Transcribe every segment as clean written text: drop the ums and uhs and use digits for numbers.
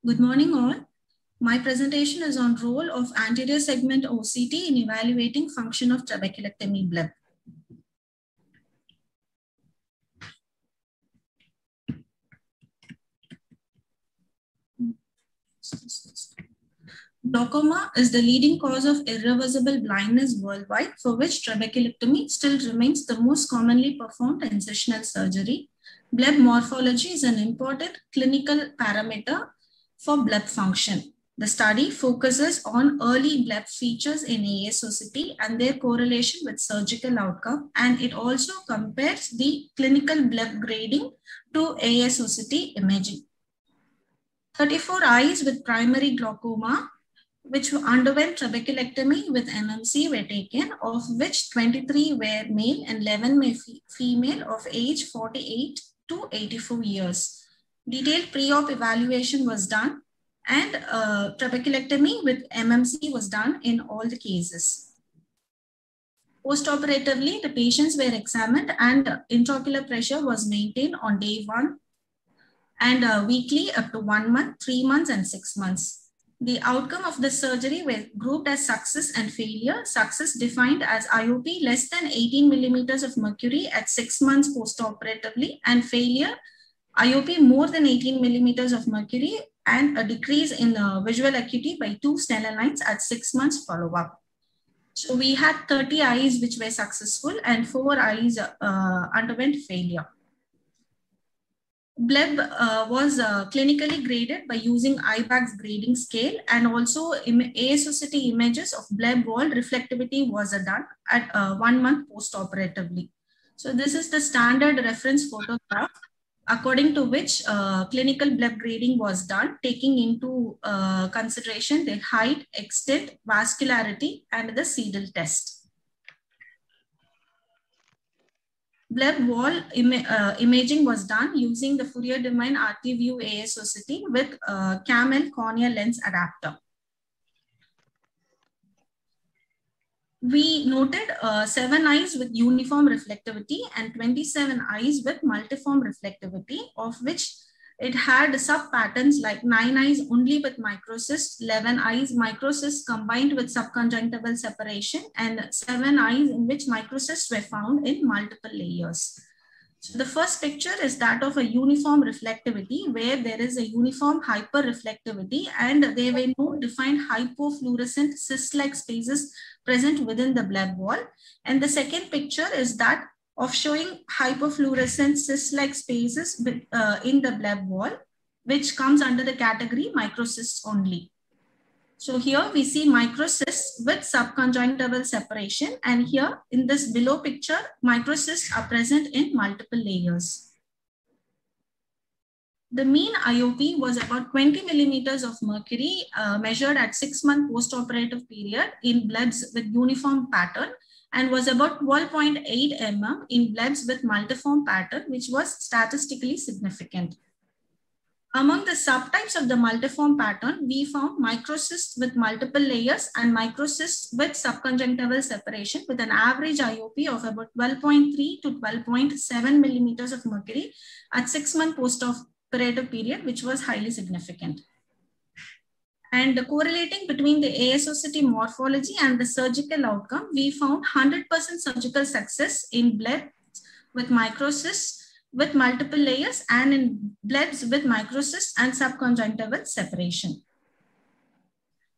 Good morning all. My presentation is on role of anterior segment OCT in evaluating function of trabeculectomy bleb. Glaucoma is the leading cause of irreversible blindness worldwide, for which trabeculectomy still remains the most commonly performed incisional surgery. Bleb morphology is an important clinical parameter for bleb function. The study focuses on early bleb features in ASOCT and their correlation with surgical outcome, and it also compares the clinical bleb grading to ASOCT imaging. 34 eyes with primary glaucoma which underwent trabeculectomy with MMC were taken, of which 23 were male and 11 were female of age 48 to 84 years. Detailed pre-op evaluation was done, and trabeculectomy with MMC was done in all the cases. Post-operatively, the patients were examined and intraocular pressure was maintained on day 1 and weekly up to 1 month, 3 months and 6 months. The outcome of the surgery were grouped as success and failure. Success defined as IOP less than 18 millimeters of mercury at 6 months post-operatively, and failure IOP more than 18 millimeters of mercury and a decrease in visual acuity by 2 Snellen lines at 6 months follow-up. So we had 30 eyes which were successful and 4 eyes underwent failure. Bleb was clinically graded by using IBAG's grading scale, and also ASOCT images of bleb wall reflectivity was done at 1 month post-operatively. So this is the standard reference photograph according to which clinical bleb grading was done, taking into consideration the height, extent, vascularity, and the Seidel test. Bleb wall imaging was done using the Fourier domain RT-View ASOCT with CAML cornea lens adapter. We noted 7 eyes with uniform reflectivity and 27 eyes with multiform reflectivity, of which it had sub-patterns like 9 eyes only with microcyst, 11 eyes microcyst combined with subconjunctival separation, and 7 eyes in which microcysts were found in multiple layers. So the first picture is that of a uniform reflectivity where there is a uniform hyperreflectivity and there were no defined hypofluorescent cyst-like spaces present within the bleb wall. And the second picture is that of showing hypofluorescent cyst-like spaces in the bleb wall, which comes under the category microcysts only. So here we see microcysts with subconjunctival separation, and here in this below picture, microcysts are present in multiple layers. The mean IOP was about 20 millimeters of mercury measured at 6-month post-operative period in blebs with uniform pattern, and was about 12.8 mm in blebs with multiform pattern, which was statistically significant. Among the subtypes of the multiform pattern, we found microcysts with multiple layers and microcysts with subconjunctival separation with an average IOP of about 12.3 to 12.7 millimeters of mercury at 6-month post-operative period, which was highly significant. And correlating between the ASOCT morphology and the surgical outcome, we found 100% surgical success in blebs with microcysts with multiple layers and in blebs with microcysts and subconjunctival separation.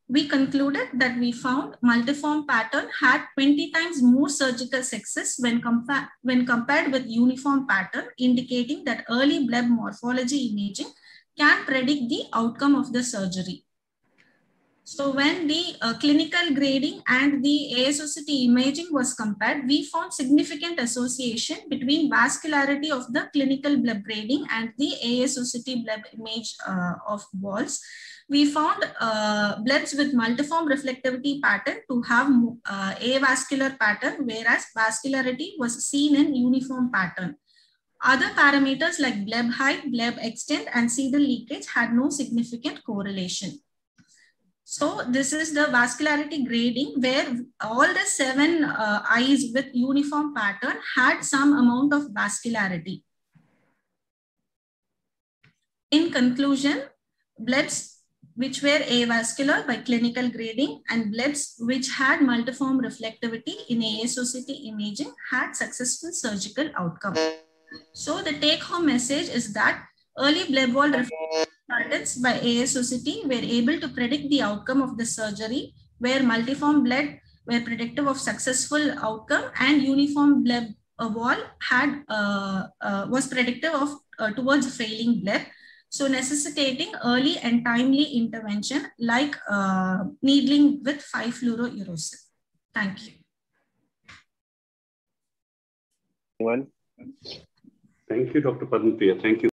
We concluded that we found multiform pattern had 20 times more surgical success when compared with uniform pattern, indicating that early bleb morphology imaging can predict the outcome of the surgery. So when the clinical grading and the ASOCT imaging was compared, we found significant association between vascularity of the clinical bleb grading and the ASOCT bleb image of walls. We found blebs with multiform reflectivity pattern to have avascular pattern, whereas vascularity was seen in uniform pattern. Other parameters like bleb height, bleb extent, and Seidel leakage had no significant correlation. So this is the vascularity grading where all the 7 eyes with uniform pattern had some amount of vascularity. In conclusion, blebs which were avascular by clinical grading, and blebs which had multiform reflectivity in ASOCT imaging had successful surgical outcome. So the take-home message is that early bleb wall reflectance by ASOCT were able to predict the outcome of the surgery, where multiform bleb were predictive of successful outcome, and uniform bleb wall had was predictive of towards failing bleb. So necessitating early and timely intervention like needling with 5-fluorouracil. Thank you. Thank you, Dr. Padmapriya. Thank you.